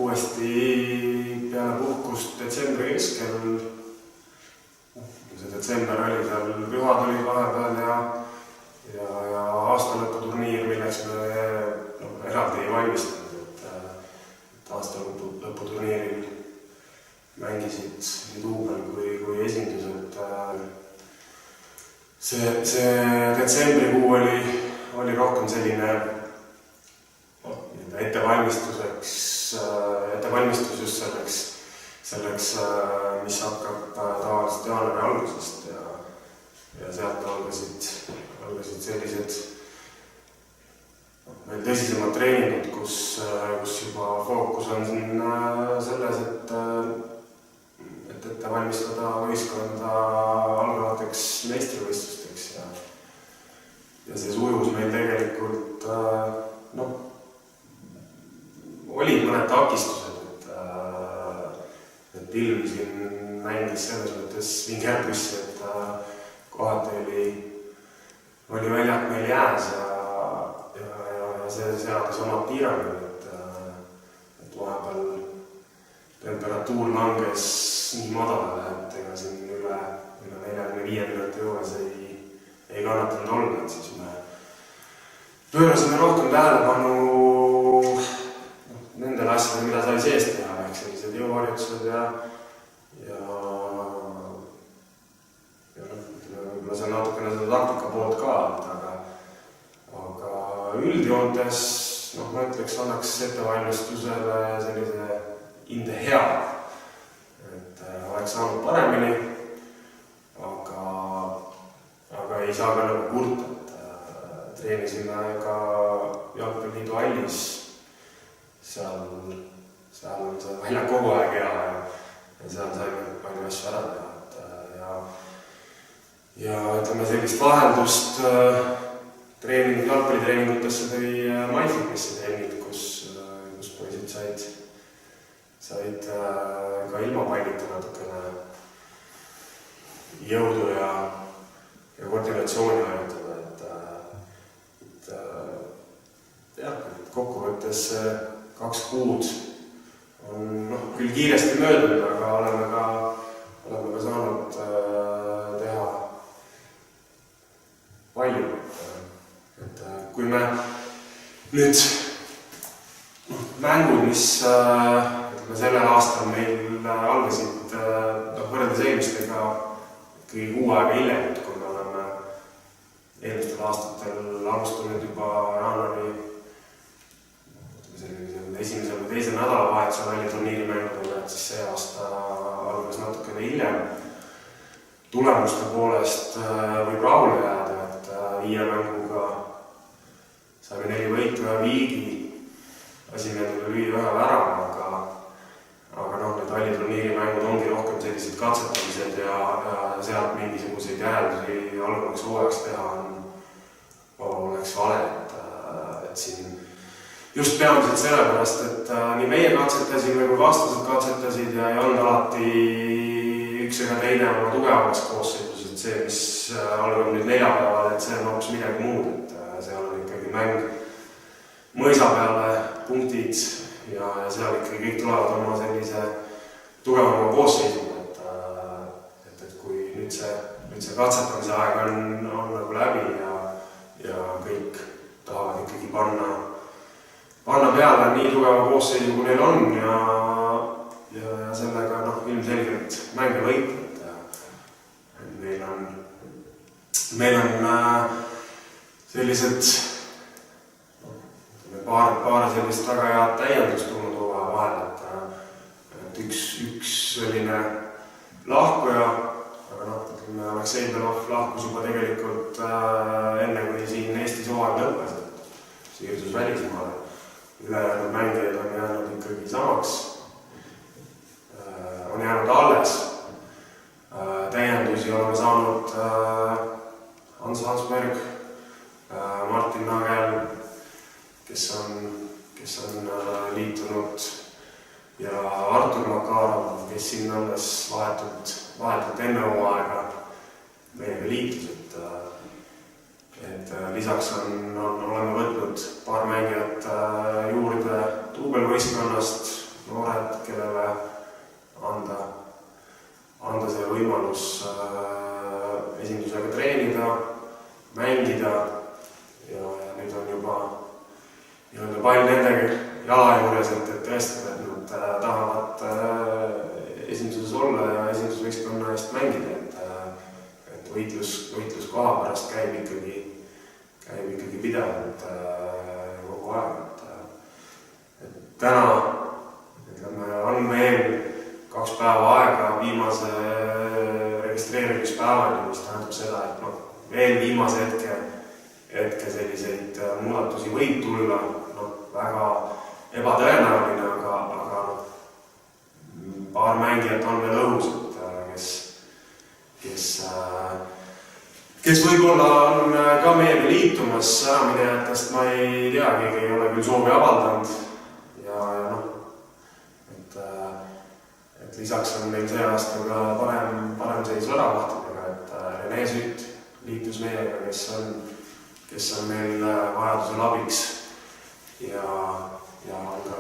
uuesti peale puhkust detsembri keskel. See detsember oli seal, pühad olid vahepeal ja aastalõputurniir, milleks me eraldi ei valmistanud, et aastalõputurniiril mängisid nii duubel kui esindused. See detsembrikuu oli rohkem selline ettevalmistus just selleks, mis hakkab tavaliselt jaanuari algusest ja sealt algasid sellised meil tõsisemad treeningud, kus juba fookus on selles, et valmistada võistkonda algavateks meistrivõistlusteks ja see sujus meil tegelikult olid mõned takistused, et ilm siin mängis selles mõttes vingerpussi, et kohati oli väljak meil jääs ja see seadis omad piirangud, et vahepeal temperatuur langes nii madalale, et ega siin üle 45 minuti juures ei kannatanud olla, et siis me pöörasime rohkem tähelepanu nendele asjadele, mida sai seest teha, ehk sellised jõuharjutused ja võib-olla see on natukene seda taktika poolt ka, aga üldjoontes, ma ütleks, annaks ettevalmistusele sellise inde hea, et oleks saanud paremini, aga ei saa ka nagu kurta, et treenisime ka Jalgpalliliidu hallis. Seal on see väljak kogu aeg hea ja seal saime palju asju ära teha. Ja ütleme sellist vaheldust jalgpallitreeningutesse tõi MyFitnessi treening, kus poisid said ka ilma pallita natukene jõudu ja koordinatsiooni harjutada. Kokkuvõttes 2 kuud on küll kiiresti möödunud, aga oleme ka saanud teha palju. Et kui me nüüd mängud, mis sellel aastal meil algasid võrreldes eelmistega ikkagi 6 aega hiljem, kui me oleme eelmistel aastatel alustanud juba jaanuari esimesel või teisel nädalavahetusel väliturniiri mängudele, et siis see aasta algas natukene hiljem. Tulemuste poolest võib rahule jääda, et 5 mänguga saime 4 võitu ja viigi. Lasime endale lüüa 1 värava, aga need väliturniiri mängud ongi rohkem sellised katsetamised ja sealt mingisuguseid järeldusi algavaks hooajaks teha oleks vale, et siin just peamiselt sellepärast, et nii meie katsetasime kui vastased katsetasid ja ei olnud alati üks ega teine oma tugevamaks koosseisus, et see, mis algab nüüd neljapäeval, et see on hoopis midagi muud, et seal on ikkagi mäng mõisa peale punktid ja seal ikkagi kõik tulevad oma sellise tugevama koosseisuga, et kui nüüd see katsetamise aeg on nagu läbi ja kõik tahavad ikkagi panna peale nii tugeva koosseisu, kui neil on ja sellega ilmselgelt mänge võita. Meil on sellised paar sellist väga head täiendust tulnud vahel, et üks selline lahkuja, aga Aleksei Belov lahkus juba tegelikult enne, kui siin Eestis hooaeg lõppes, et siirdus välismaale. Ülejäänud mängijad on jäänud ikkagi samaks, on jäänud alles. Täiendusi oleme saanud Hans Hansberg, Martin Nagel, kes on liitunud ja Artur Makarov, kes siin alles vahetult enne hooaega meiega liitus, et lisaks oleme võtnud paar mängijat juurde duubelvõistkonnast, noored, kellele anda see võimalus esindusega treenida, mängida ja nüüd on juba nii-öelda pall nende jala juures, et tõestada, et nad tahavad esinduses olla ja esindusvõistkonna eest mängida, et võitlus koha pärast käib ikkagi pidevalt kogu aeg. Täna on veel 2 päeva aega viimase registreerimispäevani, mis tähendab seda, et veel viimase hetke selliseid muudatusi võib tulla, väga ebatõenäoline, aga paar mängijat on veel õhus, kes võib-olla on ka meiega liitumas, äraminejatest ma ei tea, keegi ei ole küll soovi avaldanud ja et lisaks on meil see aasta ka parem seis väravahtidega, et Rene Sütt liitus meiega, kes on meil vajadusel abiks ja on ka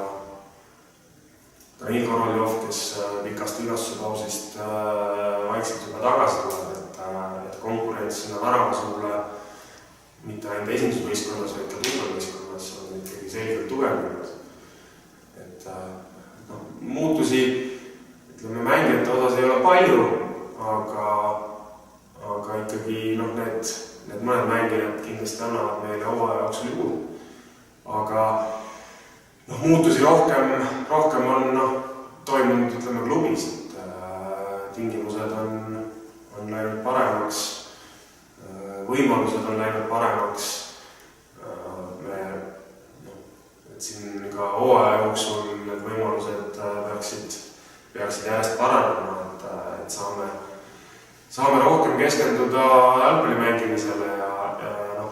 Danil Koroljov, kes pikast vigastuspausist vaikselt juba tagasi tuleb, et konkurents sinna väravasuule mitte ainult esindusvõistkonnas, vaid ka tutvavõistkonnas on ikkagi selgelt tugevnenud. Et muutusi, ütleme, mängijate osas ei ole palju, aga ikkagi need mõned mängijad kindlasti annavad meile hooaja jooksul juurde. Aga muutusi rohkem on toimunud, ütleme, klubis, et tingimused on läinud paremaks, võimalused on läinud paremaks. Et siin ka hooaja jooksul need võimalused peaksid järjest paranema, et saame rohkem keskenduda jalgpalli mängimisele ja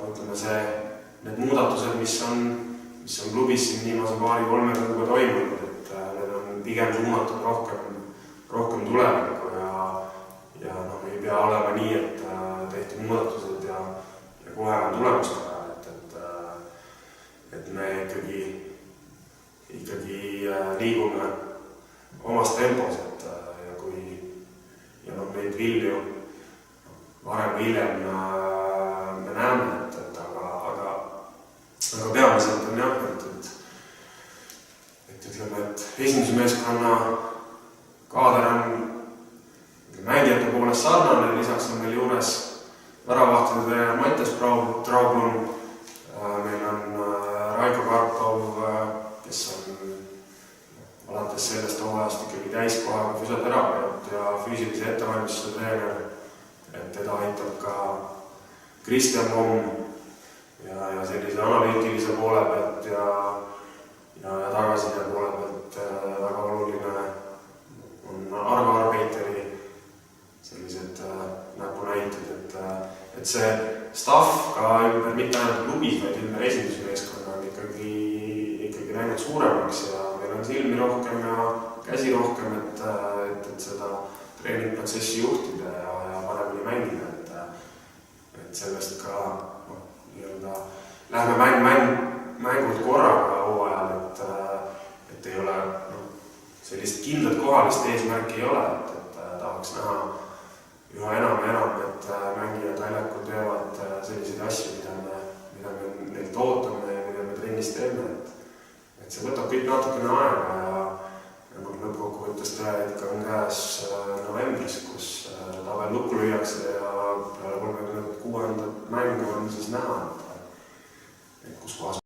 ütleme, need muudatused, mis on klubis siin viimase 2-3 kuuga toimunud, et need on pigem suunatud rohkem tulevikku ja ei pea olema nii, et tehti muudatused ja kohe on tulemust vaja, et me ikkagi liigume omas tempos, ja neid vilju varem või hiljem me näeme, aga peamiselt on jah, et ütleme, et esindusmeeskonna kaader on mängijate poolest sarnane, lisaks on meil juures väravahtide Mattias Traublum, meil on Raiko Karpov, kes on alates sellest hooajast ikkagi täiskohaga füsioterapeut ja füüsilise ettevalmistuse treener, et teda aitab ka Kristjan Pomm ja sellise analüütilise poole pealt ja tagasiside poole pealt väga oluline on Argo Arbeiteri sellised näpunäited, et see staff ka ümber mitte ainult klubis, vaid ümber esindusmeeskonna on ikkagi läinud suuremaks ja meil on silmi rohkem ja käsi rohkem, et seda treeningprotsessi juhtida ja paremini mängida, et sellest ka lähme mängud korraga hooajal, et ei ole sellist kindlat kohalist eesmärki ei ole, et tahaks näha üha enam ja enam, et mängijad väljakul teevad selliseid asju, mida me neilt ootame ja mida me trennis teeme, et see võtab kõik natukene aega ja lõppkokkuvõttes tõehetk on käes novembris, kus tabel lukku lüüakse ja peale 36. mängu on siis näha, et kus kohas